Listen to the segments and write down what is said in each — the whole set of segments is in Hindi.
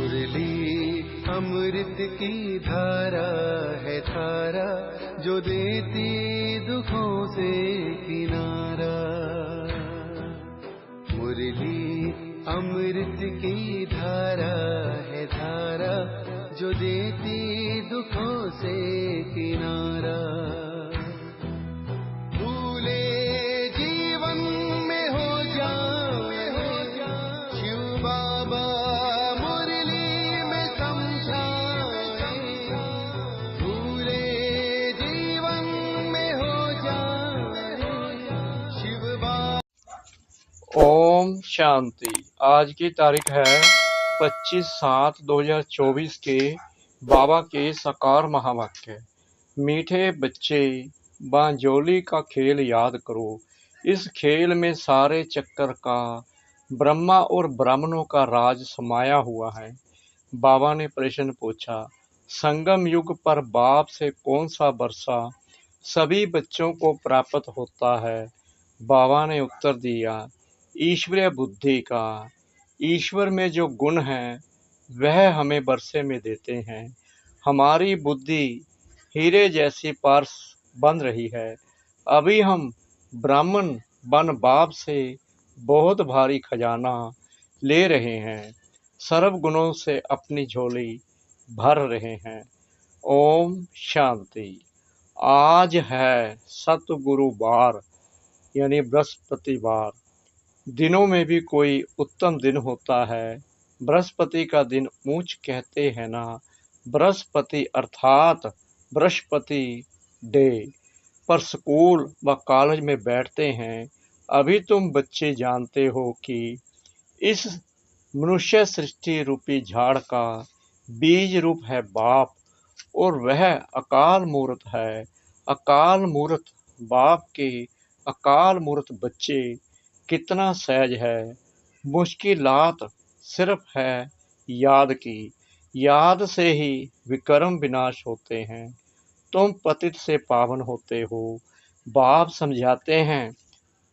मुरली अमृत की धारा है धारा, जो देती दुखों से किनारा। मुरली अमृत की धारा है धारा, जो देती दुखों से किनारा। भूले जीवन में हो जाए शिव बाबा मुरली में समझाए। भूले जीवन में हो जाए शिव बाबा। ओम शांति। आज की तारीख है 25/7/2024 के बाबा के साकार महावाक्य। मीठे बच्चे, बांजोली का खेल याद करो। इस खेल में सारे चक्कर का ब्रह्मा और ब्राह्मणों का राज समाया हुआ है। बाबा ने प्रश्न पूछा, संगम युग पर बाप से कौन सा वर्षा सभी बच्चों को प्राप्त होता है? बाबा ने उत्तर दिया, ईश्वरीय बुद्धि का। ईश्वर में जो गुण है वह हमें वर्षे में देते हैं। हमारी बुद्धि हीरे जैसी पारस बन रही है। अभी हम ब्राह्मण बन बाप से बहुत भारी खजाना ले रहे हैं। सर्व गुणों से अपनी झोली भर रहे हैं। ओम शांति। आज है सतगुरुवार यानी बृहस्पतिवार। दिनों में भी कोई उत्तम दिन होता है। बृहस्पति का दिन ऊंच कहते हैं ना। बृहस्पति अर्थात बृहस्पति डे पर स्कूल व कॉलेज में बैठते हैं। अभी तुम बच्चे जानते हो कि इस मनुष्य सृष्टि रूपी झाड़ का बीज रूप है बाप, और वह अकाल मूर्त है। अकाल मूर्त बाप के अकाल मूर्त बच्चे कितना सहज है। मुश्किलात सिर्फ है याद की। याद से ही विकर्म विनाश होते हैं। तुम पतित से पावन होते हो। बाप समझाते हैं,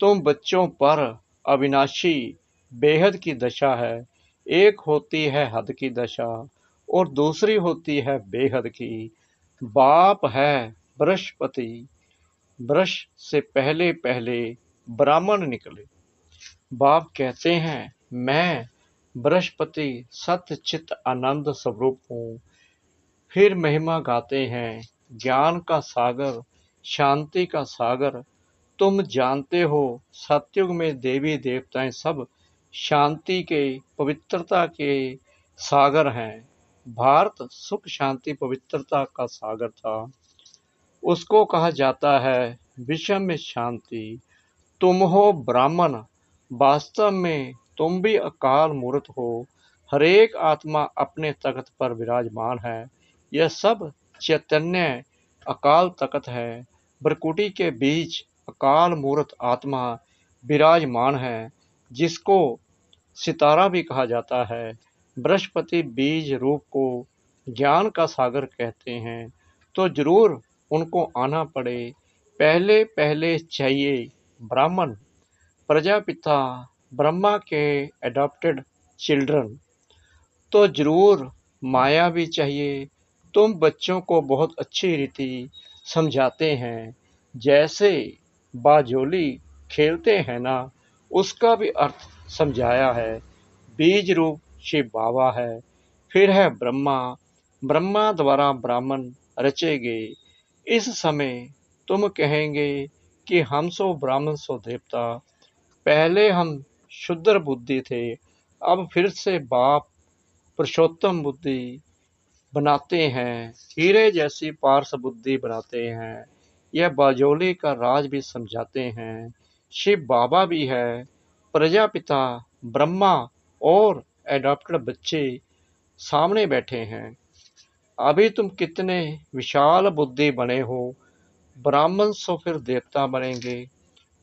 तुम बच्चों पर अविनाशी बेहद की दशा है। एक होती है हद की दशा और दूसरी होती है बेहद की। बाप है बृहस्पति। बृष से पहले पहले ब्राह्मण निकले। बाप कहते हैं, मैं बृहस्पति सत्य चित्त आनंद स्वरूप हूँ। फिर महिमा गाते हैं, ज्ञान का सागर, शांति का सागर। तुम जानते हो सतयुग में देवी देवताएं सब शांति के पवित्रता के सागर हैं। भारत सुख शांति पवित्रता का सागर था। उसको कहा जाता है विश्व में शांति। तुम हो ब्राह्मण, वास्तव में तुम भी अकाल मूर्त हो। हरेक आत्मा अपने तख्त पर विराजमान है। यह सब चैतन्य अकाल तख्त है। भ्रकुटी के बीच अकाल मूर्त आत्मा विराजमान है, जिसको सितारा भी कहा जाता है। बृहस्पति बीज रूप को ज्ञान का सागर कहते हैं, तो जरूर उनको आना पड़े। पहले पहले चाहिए ब्राह्मण, प्रजापिता ब्रह्मा के एडॉप्टेड चिल्ड्रन, तो जरूर माया भी चाहिए। तुम बच्चों को बहुत अच्छी रीति समझाते हैं। जैसे बाजोली खेलते हैं ना, उसका भी अर्थ समझाया है। बीज रूप शिव बाबा है। फिर है ब्रह्मा। ब्रह्मा द्वारा ब्राह्मण रचे गए। इस समय तुम कहेंगे कि हम सो ब्राह्मण सो देवता। पहले हम शुद्र बुद्धि थे, अब फिर से बाप पुरुषोत्तम बुद्धि बनाते हैं, हीरे जैसी पारस बुद्धि बनाते हैं। यह बाजोली का राज भी समझाते हैं। शिव बाबा भी है, प्रजापिता ब्रह्मा और एडॉप्टेड बच्चे सामने बैठे हैं। अभी तुम कितने विशाल बुद्धि बने हो। ब्राह्मण सो फिर देवता बनेंगे।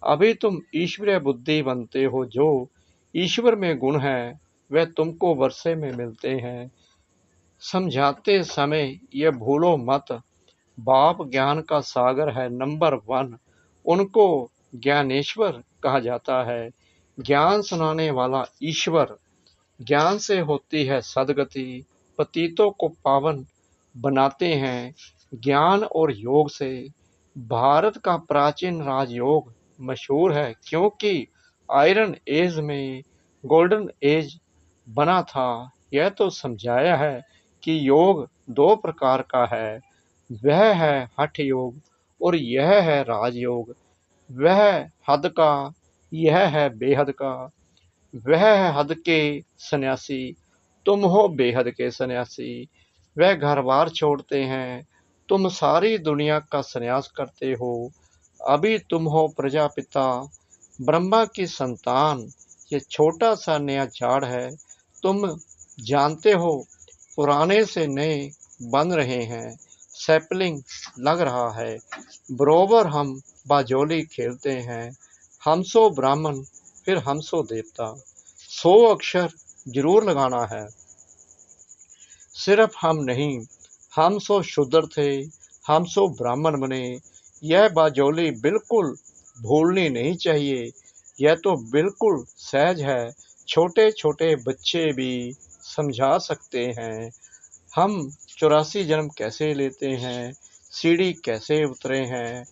अभी तुम ईश्वरीय बुद्धि बनते हो। जो ईश्वर में गुण है वह तुमको वर्षे में मिलते हैं। समझाते समय यह भूलो मत, बाप ज्ञान का सागर है नंबर 1। उनको ज्ञानेश्वर कहा जाता है। ज्ञान सुनाने वाला ईश्वर। ज्ञान से होती है सद्गति, पतितों को पावन बनाते हैं ज्ञान और योग से। भारत का प्राचीन राजयोग मशहूर है क्योंकि आयरन एज में गोल्डन एज बना था। यह तो समझाया है कि योग दो प्रकार का है, वह है हठ योग और यह है राजयोग। वह हद का, यह है बेहद का। वह है हद के सन्यासी, तुम हो बेहद के सन्यासी। वह घर बार छोड़ते हैं, तुम सारी दुनिया का सन्यास करते हो। अभी तुम हो प्रजापिता, ब्रह्मा की संतान। ये छोटा सा नया झाड़ है, तुम जानते हो पुराने से नए बन रहे हैं। सैपलिंग लग रहा है, बरोबर हम बाजोली खेलते हैं। हम सो ब्राह्मण, फिर हम सो देवता। 100 अक्षर जरूर लगाना है। सिर्फ हम नहीं, हम सो शूद्र थे, हम सो ब्राह्मण बने। यह बाजोली बिल्कुल भूलनी नहीं चाहिए। यह तो बिल्कुल सहज है, छोटे छोटे बच्चे भी समझा सकते हैं। हम 84 जन्म कैसे लेते हैं, सीढ़ी कैसे उतरे हैं,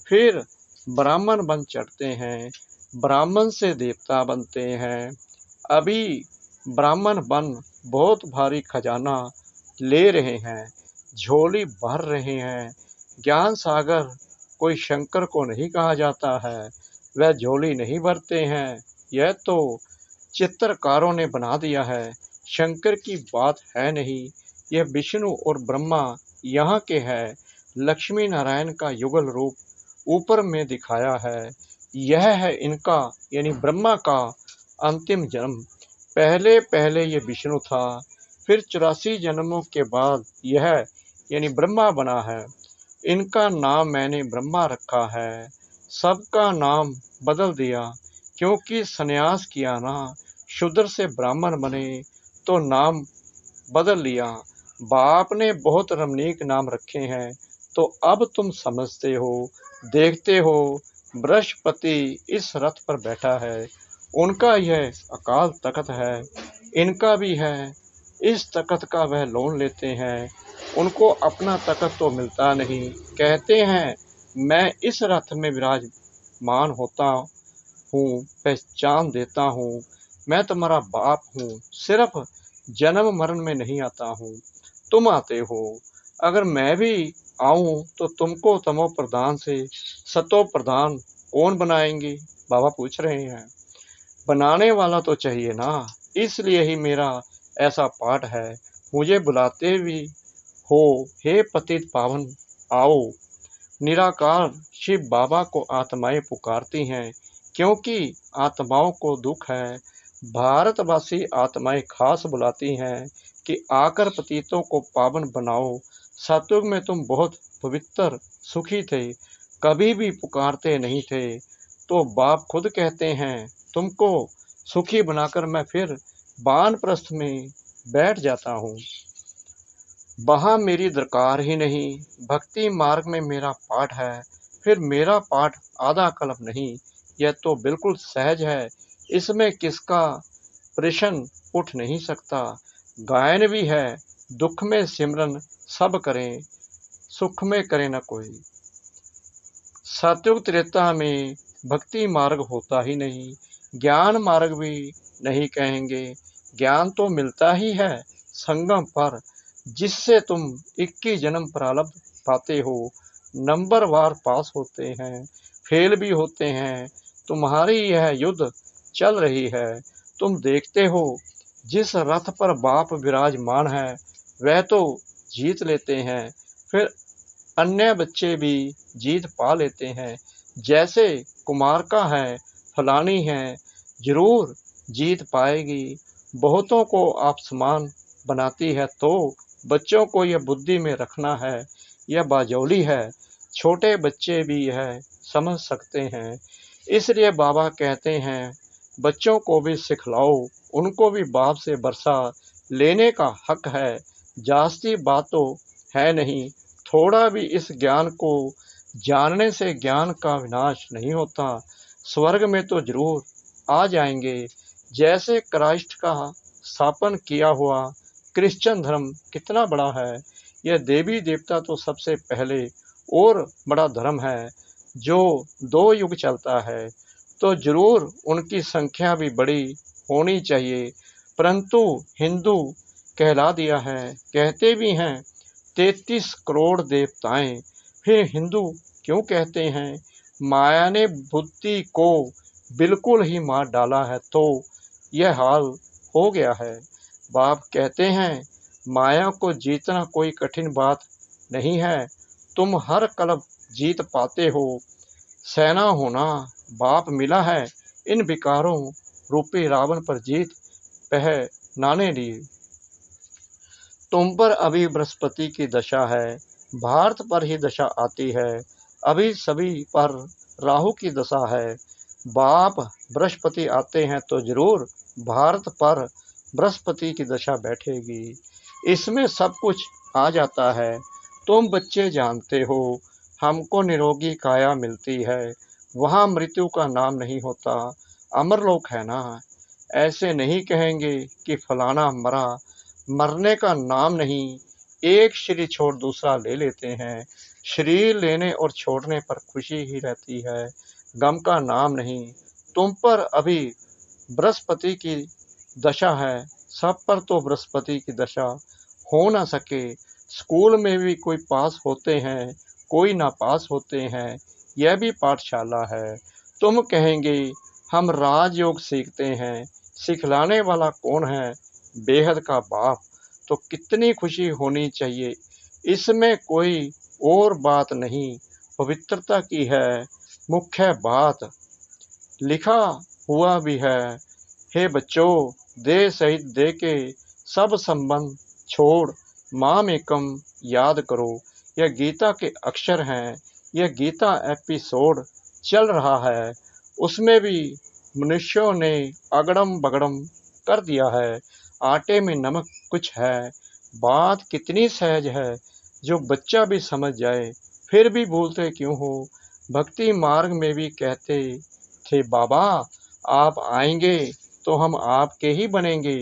फिर ब्राह्मण बन चढ़ते हैं, ब्राह्मण से देवता बनते हैं। अभी ब्राह्मण बन बहुत भारी खजाना ले रहे हैं, झोली भर रहे हैं। ज्ञान सागर कोई शंकर को नहीं कहा जाता है, वह झोली नहीं भरते हैं। यह तो चित्रकारों ने बना दिया है, शंकर की बात है नहीं। यह विष्णु और ब्रह्मा यहाँ के हैं, लक्ष्मी नारायण का युगल रूप ऊपर में दिखाया है। यह है इनका यानी ब्रह्मा का अंतिम जन्म। पहले पहले ये विष्णु था, फिर 84 जन्मों के बाद यह यानी ब्रह्मा बना है। इनका नाम मैंने ब्रह्मा रखा है, सबका नाम बदल दिया क्योंकि सन्यास किया ना, शूद्र से ब्राह्मण बने तो नाम बदल लिया। बाप ने बहुत रमणीक नाम रखे हैं, तो अब तुम समझते हो, देखते हो। बृहस्पति इस रथ पर बैठा है, उनका यह अकाल तख्त है, इनका भी है। इस तख्त का वह लोन लेते हैं, उनको अपना तख्त तो मिलता नहीं। कहते हैं मैं इस रथ में विराजमान होता हूँ, पहचान देता हूँ, मैं तुम्हारा बाप हूँ। सिर्फ जन्म मरण में नहीं आता हूँ, तुम आते हो। अगर मैं भी आऊं तो तुमको तमो प्रधान से सतो प्रधान कौन बनाएंगे? बाबा पूछ रहे हैं। बनाने वाला तो चाहिए ना, इसलिए ही मेरा ऐसा पाठ है। मुझे बुलाते भी हो, हे पतित पावन आओ। निराकार शिव बाबा को आत्माएं पुकारती हैं क्योंकि आत्माओं को दुख है। भारतवासी आत्माएं खास बुलाती हैं कि आकर पतितों को पावन बनाओ। सतयुग में तुम बहुत पवित्र सुखी थे, कभी भी पुकारते नहीं थे, तो बाप खुद कहते हैं तुमको सुखी बनाकर मैं फिर वानप्रस्थ में बैठ जाता हूँ। वहाँ मेरी दरकार ही नहीं। भक्ति मार्ग में मेरा पाठ है, फिर मेरा पाठ आधा कल्प नहीं। यह तो बिल्कुल सहज है, इसमें किसका प्रश्न उठ नहीं सकता। गायन भी है, दुख में सिमरन सब करें, सुख में करे न कोई। सतयुग त्रेता में भक्ति मार्ग होता ही नहीं, ज्ञान मार्ग भी नहीं कहेंगे। ज्ञान तो मिलता ही है संगम पर, जिससे तुम 21 जन्म प्रारब्ध पाते हो। नंबर वार पास होते हैं, फेल भी होते हैं। तुम्हारी यह युद्ध चल रही है, तुम देखते हो। जिस रथ पर बाप विराजमान है वह तो जीत लेते हैं, फिर अन्य बच्चे भी जीत पा लेते हैं। जैसे कुमार का है, फलानी है, जरूर जीत पाएगी। बहुतों को आप समान बनाती है, तो बच्चों को यह बुद्धि में रखना है। यह बाजौली है, छोटे बच्चे भी यह समझ सकते हैं। इसलिए बाबा कहते हैं बच्चों को भी सिखलाओ, उनको भी बाप से बरसा लेने का हक है। जास्ती बात तो है नहीं, थोड़ा भी इस ज्ञान को जानने से ज्ञान का विनाश नहीं होता। स्वर्ग में तो जरूर आ जाएंगे। जैसे क्राइस्ट का स्थापन किया हुआ क्रिश्चियन धर्म कितना बड़ा है। यह देवी देवता तो सबसे पहले और बड़ा धर्म है जो 2 युग चलता है, तो जरूर उनकी संख्या भी बड़ी होनी चाहिए। परंतु हिंदू कहला दिया है, कहते भी हैं 33 करोड़ देवताएं, फिर हिंदू क्यों कहते हैं? माया ने बुद्धि को बिल्कुल ही मार डाला है, तो यह हाल हो गया है। बाप कहते हैं माया को जीतना कोई कठिन बात नहीं है, तुम हर कलप जीत पाते हो। सेना होना बाप मिला है इन विकारों रूपी रावण पर जीत पहनाने लिए। तुम पर अभी बृहस्पति की दशा है, भारत पर ही दशा आती है, अभी सभी पर राहु की दशा है। बाप बृहस्पति आते हैं तो जरूर भारत पर बृहस्पति की दशा बैठेगी, इसमें सब कुछ आ जाता है। तुम बच्चे जानते हो हमको निरोगी काया मिलती है, वहाँ मृत्यु का नाम नहीं होता, अमरलोक है ना। ऐसे नहीं कहेंगे कि फलाना मरा, मरने का नाम नहीं, एक शरीर छोड़ दूसरा ले लेते हैं। शरीर लेने और छोड़ने पर खुशी ही रहती है, गम का नाम नहीं। तुम पर अभी बृहस्पति की दशा है, सब पर तो बृहस्पति की दशा हो ना सके। स्कूल में भी कोई पास होते हैं, कोई ना पास होते हैं, यह भी पाठशाला है। तुम कहेंगे हम राजयोग सीखते हैं, सिखलाने वाला कौन है? बेहद का बाप। तो कितनी खुशी होनी चाहिए, इसमें कोई और बात नहीं, पवित्रता की है मुख्य बात। लिखा हुआ भी है, हे बच्चों देह सहित देह के सब संबंध छोड़ माम एकम याद करो। यह गीता के अक्षर हैं, यह गीता एपिसोड चल रहा है, उसमें भी मनुष्यों ने अगड़म बगड़म कर दिया है, आटे में नमक कुछ है। बात कितनी सहज है, जो बच्चा भी समझ जाए, फिर भी भूलते क्यों हो? भक्ति मार्ग में भी कहते थे बाबा आप आएंगे तो हम आपके ही बनेंगे,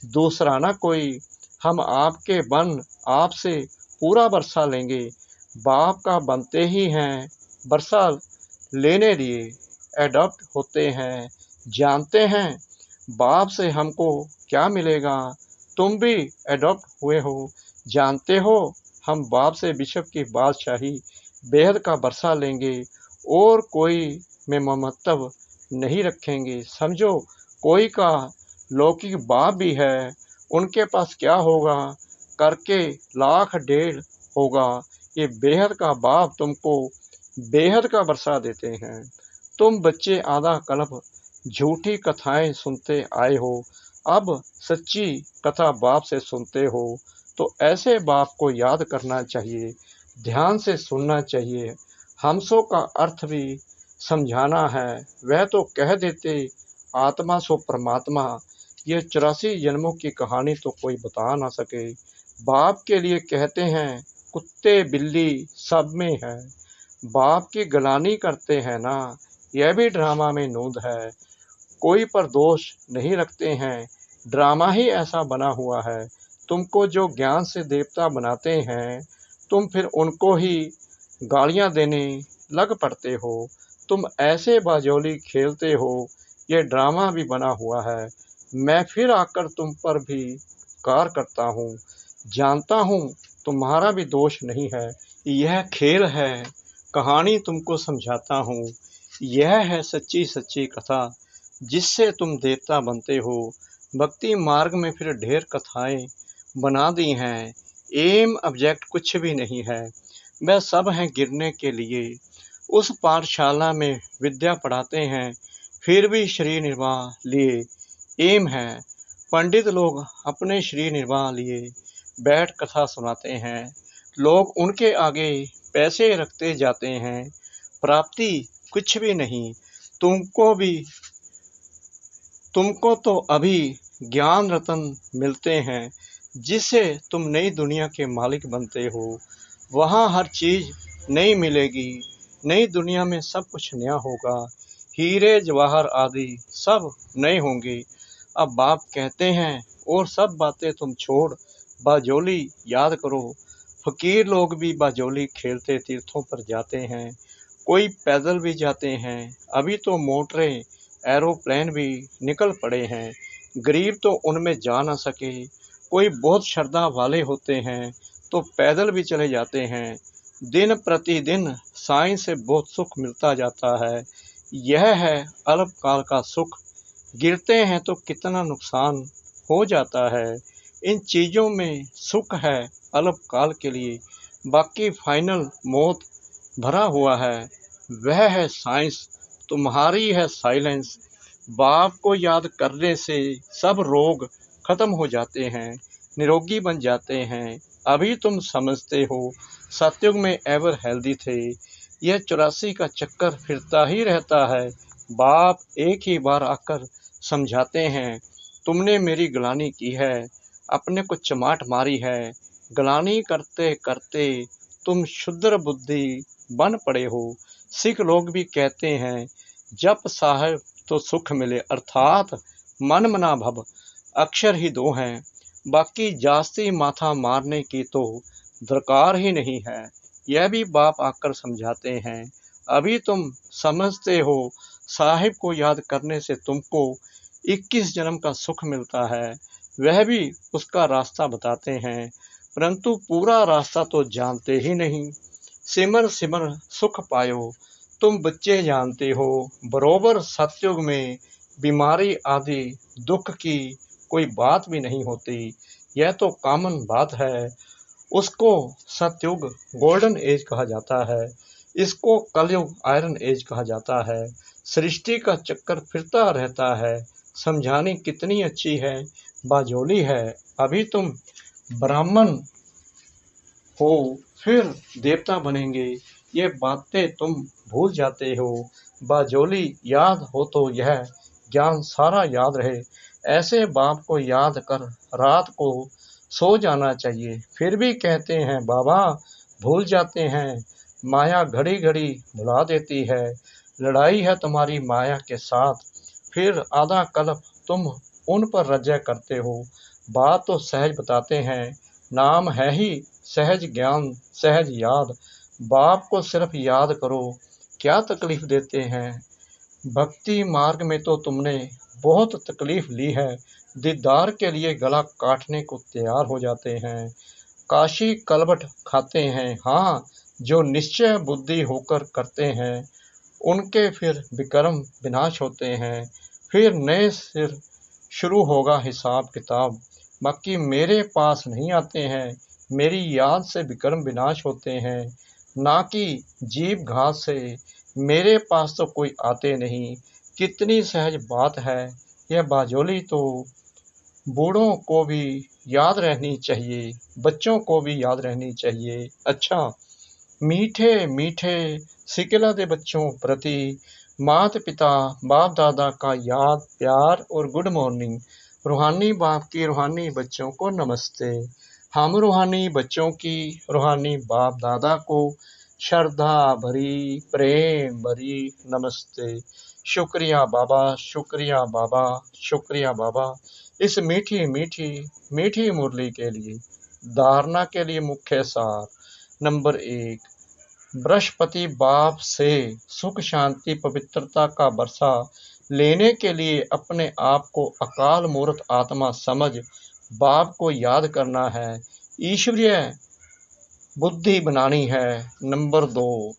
दूसरा ना कोई, हम आपके बन आपसे पूरा बरसा लेंगे। बाप का बनते ही हैं, बरसा लेने लिए एडॉप्ट होते हैं, जानते हैं बाप से हमको क्या मिलेगा। तुम भी एडॉप्ट हुए हो, जानते हो हम बाप से बिशप की बादशाही बेहद का बरसा लेंगे और कोई में ममत्व नहीं रखेंगे। समझो कोई का लौकिक बाप भी है, उनके पास क्या होगा, करके लाख डेढ़ होगा। ये बेहद का बाप तुमको बेहद का बरसा देते हैं। तुम बच्चे आधा कल्प झूठी कथाएं सुनते आए हो, अब सच्ची कथा बाप से सुनते हो, तो ऐसे बाप को याद करना चाहिए, ध्यान से सुनना चाहिए। हमसों का अर्थ भी समझाना है, वह तो कह देते आत्मा सो परमात्मा, यह 84 जन्मों की कहानी तो कोई बता ना सके। बाप के लिए कहते हैं कुत्ते बिल्ली सब में है, बाप की गलानी करते हैं ना, यह भी ड्रामा में नूंद है। कोई पर दोष नहीं रखते हैं, ड्रामा ही ऐसा बना हुआ है। तुमको जो ज्ञान से देवता बनाते हैं, तुम फिर उनको ही गालियां देने लग पड़ते हो। तुम ऐसे बाजोली खेलते हो, ये ड्रामा भी बना हुआ है। मैं फिर आकर तुम पर भी कार करता हूँ, जानता हूँ तुम्हारा भी दोष नहीं है, यह खेल है, कहानी तुमको समझाता हूँ। यह है सच्ची सच्ची कथा जिससे तुम देवता बनते हो। भक्ति मार्ग में फिर ढेर कथाएं बना दी हैं, एम ऑब्जेक्ट कुछ भी नहीं है, वह सब हैं गिरने के लिए। उस पाठशाला में विद्या पढ़ाते हैं, फिर भी शरीर निर्वाह लिए एम है। पंडित लोग अपने शरीर निर्वाह लिए बैठ कथा सुनाते हैं, लोग उनके आगे पैसे रखते जाते हैं, प्राप्ति कुछ भी नहीं। तुमको तो अभी ज्ञान रतन मिलते हैं, जिससे तुम नई दुनिया के मालिक बनते हो। वहाँ हर चीज नई मिलेगी, नई दुनिया में सब कुछ नया होगा, हीरे जवाहर आदि सब नए होंगे। अब बाप कहते हैं और सब बातें तुम छोड़ बाजोली याद करो। फकीर लोग भी बाजोली खेलते तीर्थों पर जाते हैं, कोई पैदल भी जाते हैं। अभी तो मोटरें एरोप्लेन भी निकल पड़े हैं, गरीब तो उनमें जा ना सके। कोई बहुत श्रद्धा वाले होते हैं तो पैदल भी चले जाते हैं। दिन प्रतिदिन साइंस से बहुत सुख मिलता जाता है। यह है अल्पकाल का सुख, गिरते हैं तो कितना नुकसान हो जाता है। इन चीज़ों में सुख है अल्पकाल के लिए, बाकी फाइनल मौत भरा हुआ है। वह है साइंस, तुम्हारी है साइलेंस। बाप को याद करने से सब रोग खत्म हो जाते हैं, निरोगी बन जाते हैं। अभी तुम समझते हो सतयुग में एवर हेल्दी थे। यह 84 का चक्कर फिरता ही रहता है। बाप एक ही बार आकर समझाते हैं, तुमने मेरी गलानी की है, अपने को चमाट मारी है। गलानी करते करते तुम शुद्र बुद्धि बन पड़े हो। सिख लोग भी कहते हैं, जप साहेब तो सुख मिले, अर्थात मन मना भव। अक्षर ही दो हैं, बाकी जास्ती माथा मारने की तो दरकार ही नहीं है। यह भी बाप आकर समझाते हैं। अभी तुम समझते हो साहिब को याद करने से तुमको 21 जन्म का सुख मिलता है। वह भी उसका रास्ता बताते हैं, परंतु पूरा रास्ता तो जानते ही नहीं। सिमर सिमर सुख पायो, तुम बच्चे जानते हो बरोबर सतयुग में बीमारी आदि दुख की कोई बात भी नहीं होती। यह तो कॉमन बात है। उसको सतयुग गोल्डन एज कहा जाता है, इसको कलयुग आयरन एज कहा जाता है। सृष्टि का चक्कर फिरता रहता है। समझानी कितनी अच्छी है, बाजोली है। अभी तुम ब्राह्मण हो फिर देवता बनेंगे, ये बातें तुम भूल जाते हो। बाजोली याद हो तो यह ज्ञान सारा याद रहे। ऐसे बाप को याद कर रात को सो जाना चाहिए। फिर भी कहते हैं बाबा भूल जाते हैं, माया घड़ी घड़ी भुला देती है। लड़ाई है तुम्हारी माया के साथ, फिर आधा कल्प तुम उन पर रज्या करते हो। बात तो सहज बताते हैं, नाम है ही सहज ज्ञान सहज याद। बाप को सिर्फ याद करो, क्या तकलीफ देते हैं। भक्ति मार्ग में तो तुमने बहुत तकलीफ ली है, दीदार के लिए गला काटने को तैयार हो जाते हैं। काशी कलबट खाते हैं, हाँ जो निश्चय बुद्धि होकर करते हैं उनके फिर विक्रम विनाश होते हैं। फिर नए सिर शुरू होगा हिसाब किताब। बाकी मेरे पास नहीं आते हैं, मेरी याद से विक्रम विनाश होते हैं, ना कि जीव घात से। मेरे पास तो कोई आते नहीं। कितनी सहज बात है यह बाजोली, तो बूढ़ों को भी याद रहनी चाहिए, बच्चों को भी याद रहनी चाहिए। अच्छा, मीठे मीठे सिकिला दे बच्चों प्रति माता पिता बाप दादा का याद प्यार और गुड मॉर्निंग। रूहानी बाप की रूहानी बच्चों को नमस्ते। हम रूहानी बच्चों की रूहानी बाप दादा को श्रद्धा भरी प्रेम भरी नमस्ते। शुक्रिया बाबा, शुक्रिया बाबा, शुक्रिया बाबा इस मीठी मीठी मीठी मुरली के लिए। धारणा के लिए मुख्य सार नंबर 1, बृहस्पति बाप से सुख शांति पवित्रता का बरसा लेने के लिए अपने आप को अकाल मूर्त आत्मा समझ बाप को याद करना है, ईश्वरीय बुद्धि बनानी है। नंबर 2,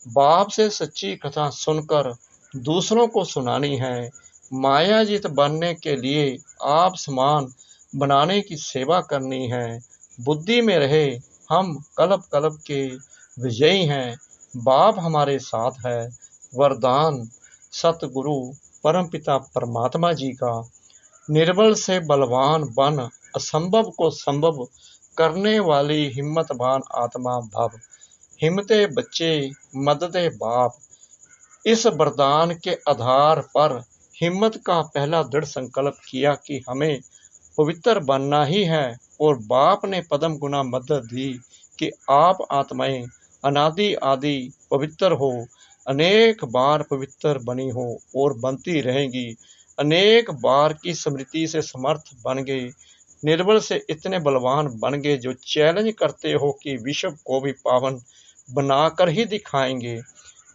बाप से सच्ची कथा सुनकर दूसरों को सुनानी है। मायाजीत बनने के लिए आप समान बनाने की सेवा करनी है। बुद्धि में रहे हम कल्प कल्प के विजयी हैं, बाप हमारे साथ है। वरदान सतगुरु परमपिता परमात्मा जी का, निर्बल से बलवान बन असंभव को संभव करने वाली हिम्मतवान आत्मा भव। हिम्मते बच्चे मददे बाप। इस वरदान के आधार पर हिम्मत का पहला दृढ़ संकल्प किया कि हमें पवित्र बनना ही है, और बाप ने पदम गुना मदद दी कि आप आत्माएं अनादि आदि पवित्र हो, अनेक बार पवित्र बनी हो और बनती रहेंगी। अनेक बार की स्मृति से समर्थ बन गए, निर्बल से इतने बलवान बन गए जो चैलेंज करते हो कि विश्व को भी पावन बनाकर ही दिखाएंगे।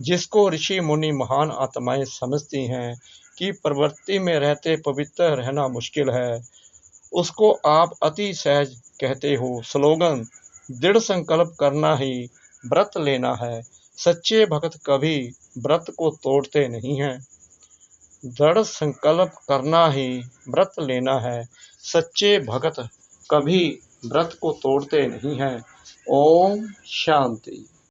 जिसको ऋषि मुनि महान आत्माएं समझती हैं कि प्रवृत्ति में रहते पवित्र रहना मुश्किल है, उसको आप अति सहज कहते हो। स्लोगन: दृढ़ संकल्प करना ही व्रत लेना है। सच्चे भक्त कभी व्रत को तोड़ते नहीं हैं। दृढ़ संकल्प करना ही व्रत लेना है। सच्चे भक्त कभी व्रत को तोड़ते नहीं हैं। ओम शांति।